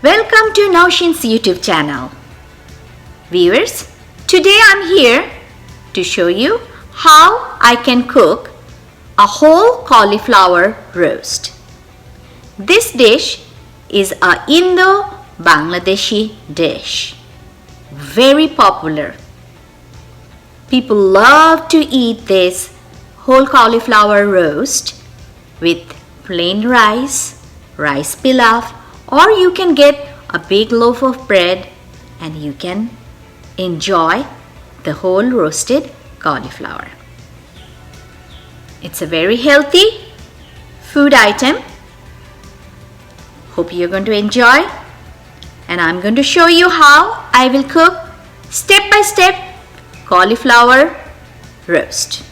Welcome to Naushin's YouTube channel. Viewers, today I'm here to show you how I can cook a whole cauliflower roast. This dish is a Indo-Bangladeshi dish. Very popular. People love to eat this whole cauliflower roast with plain rice, rice pilaf, or you can get a big loaf of bread and you can enjoy the whole roasted cauliflower. It's a very healthy food item. Hope you're going to enjoy, and I'm going to show you how I will cook step by step cauliflower roast.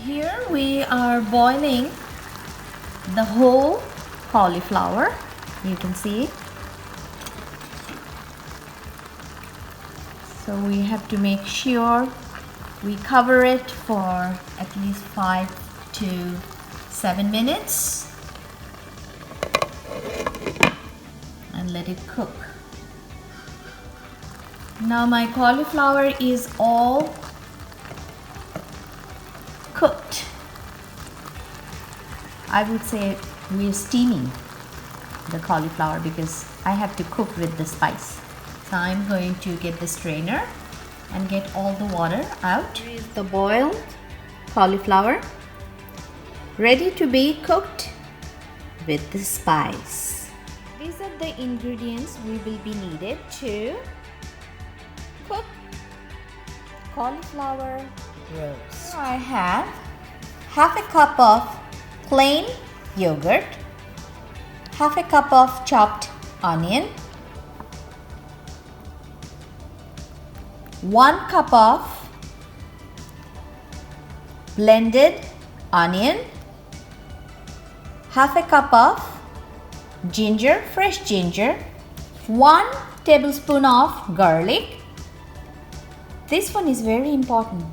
Here we are boiling the whole cauliflower. You can see it. So we have to make sure we cover it for at least 5 to 7 minutes and let it cook. Now my cauliflower is all cooked. I would say we're steaming the cauliflower because I have to cook with the spice. So I'm going to get the strainer and get all the water out. Here is the boiled cauliflower ready to be cooked with the spice. These are the ingredients we will be needed to cook cauliflower roast. I have half a cup of plain yogurt, half a cup of chopped onion, 1 cup of blended onion, half a cup of ginger, fresh ginger, 1 tablespoon of garlic. This one is very important.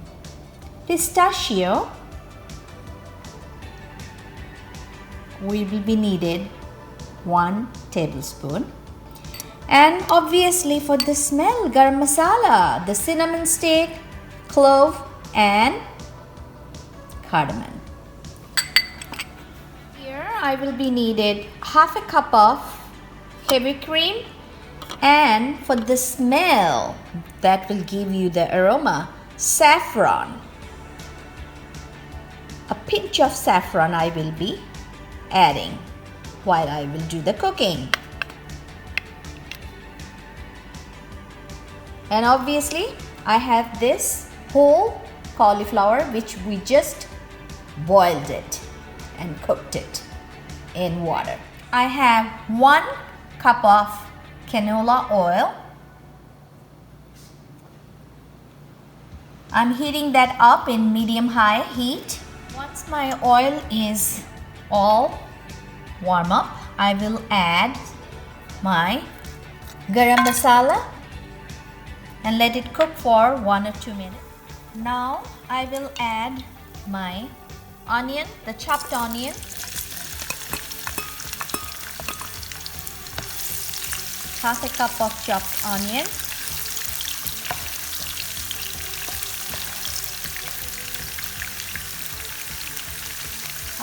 Pistachio. We will be needed 1 tablespoon. And obviously for the smell, garam masala, the cinnamon stick, clove and cardamon. Here I will be needed half a cup of heavy cream, and for the smell that will give you the aroma, saffron. A pinch of saffron I will be adding while I will do the cooking. And obviously I have this whole cauliflower which we just boiled it and cooked it in water. I have 1 cup of canola oil. I'm heating that up in medium-high heat. Once my oil is all warm up, I will add my garam masala and let it cook for 1 or 2 minutes. Now I will add my onion, the chopped onion, half a cup of chopped onion,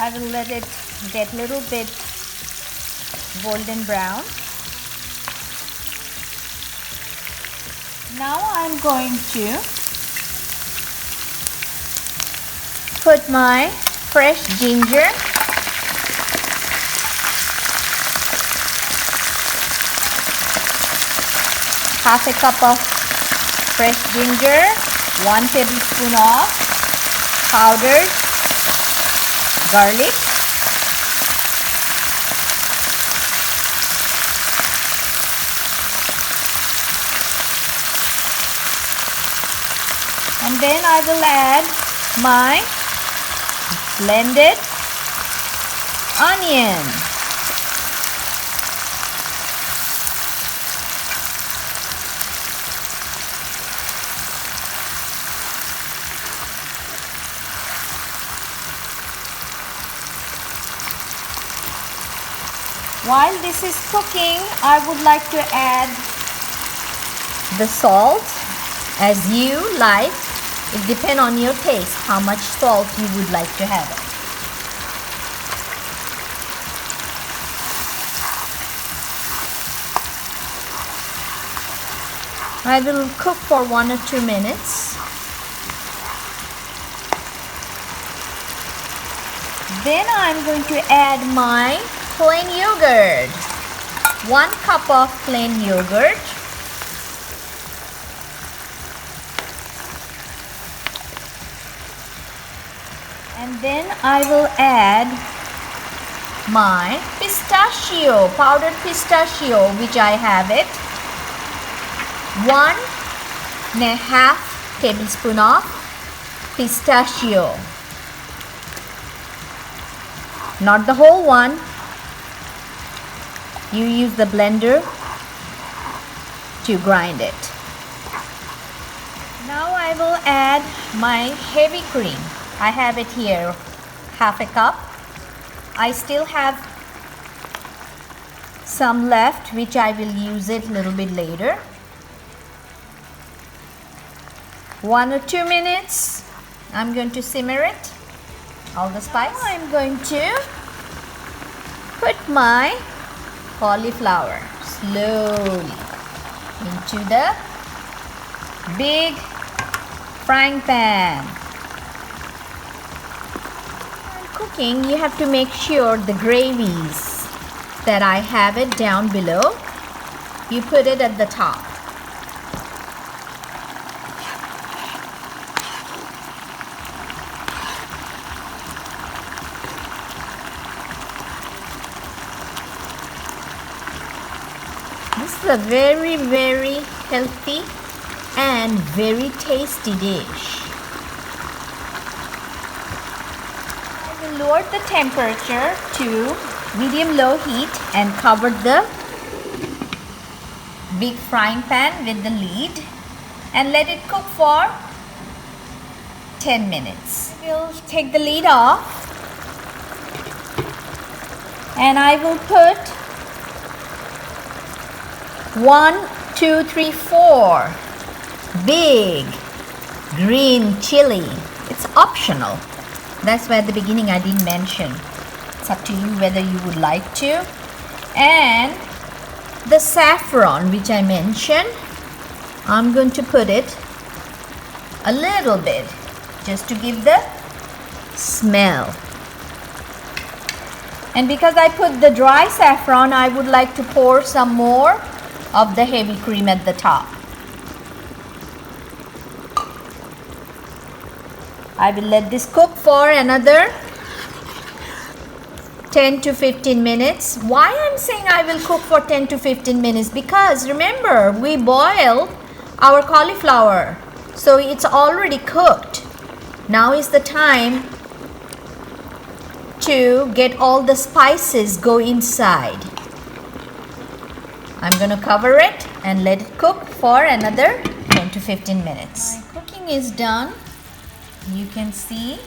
I will let it get a little bit golden brown. Now I'm going to put my fresh ginger, half a cup of fresh ginger, 1 tablespoon of powdered garlic, and then I will add my blended onion. While this is cooking, I would like to add the salt as you like. It depends on your taste how much salt you would like to have it. I will cook for 1 or 2 minutes. Then I'm going to add my plain yogurt. 1 cup of plain yogurt. And then I will add my pistachio, powdered pistachio, which I have it. 1.5 tablespoon of pistachio. Not the whole one. You use the blender to grind it. Now I will add my heavy cream. I have it here, half a cup. I still have some left, which I will use it a little bit later. 1 or 2 minutes. I'm going to simmer it, all the spice. Now I'm going to put my cauliflower slowly into the big frying pan. While cooking, you have to make sure the gravies that I have it down below, you put it at the top. This is a very, very healthy and very tasty dish. I will lower the temperature to medium-low heat and cover the big frying pan with the lid and let it cook for 10 minutes. We'll take the lid off and I will put 1, 2, 3, 4 big green chili. It's optional. That's why at the beginning I didn't mention. It's up to you whether you would like to. And the saffron, which I mentioned, I'm going to put it a little bit just to give the smell. And because I put the dry saffron, I would like to pour some more of the heavy cream at the top. I will let this cook for another 10 to 15 minutes. Why I'm saying I will cook for 10 to 15 minutes? Because remember, we boil our cauliflower, so it's already cooked. Now is the time to get all the spices go inside. I'm going to cover it and let it cook for another 10 to 15 minutes. My cooking is done. You can see.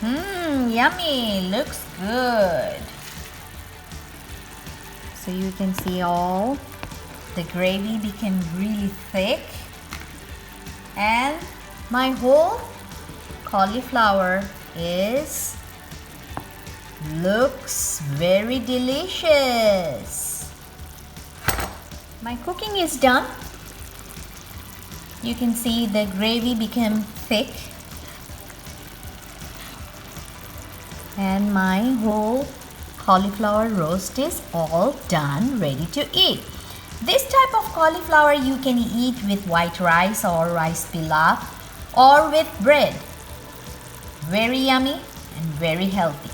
Yummy. Looks good. So you can see all the gravy became really thick. And my whole cauliflower looks very delicious. My cooking is done. You can see the gravy became thick and my whole cauliflower roast is all done, ready to eat. This type of cauliflower you can eat with white rice or rice pilaf or with bread. Very yummy and very healthy.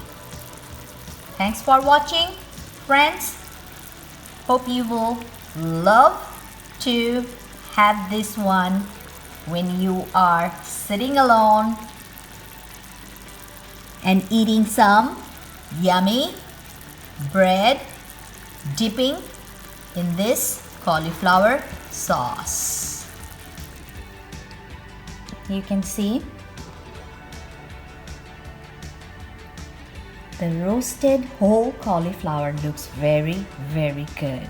Thanks for watching, friends. Hope you will love to have this one when you are sitting alone and eating some yummy bread dipping in this cauliflower sauce. You can see The roasted whole cauliflower looks very, very good.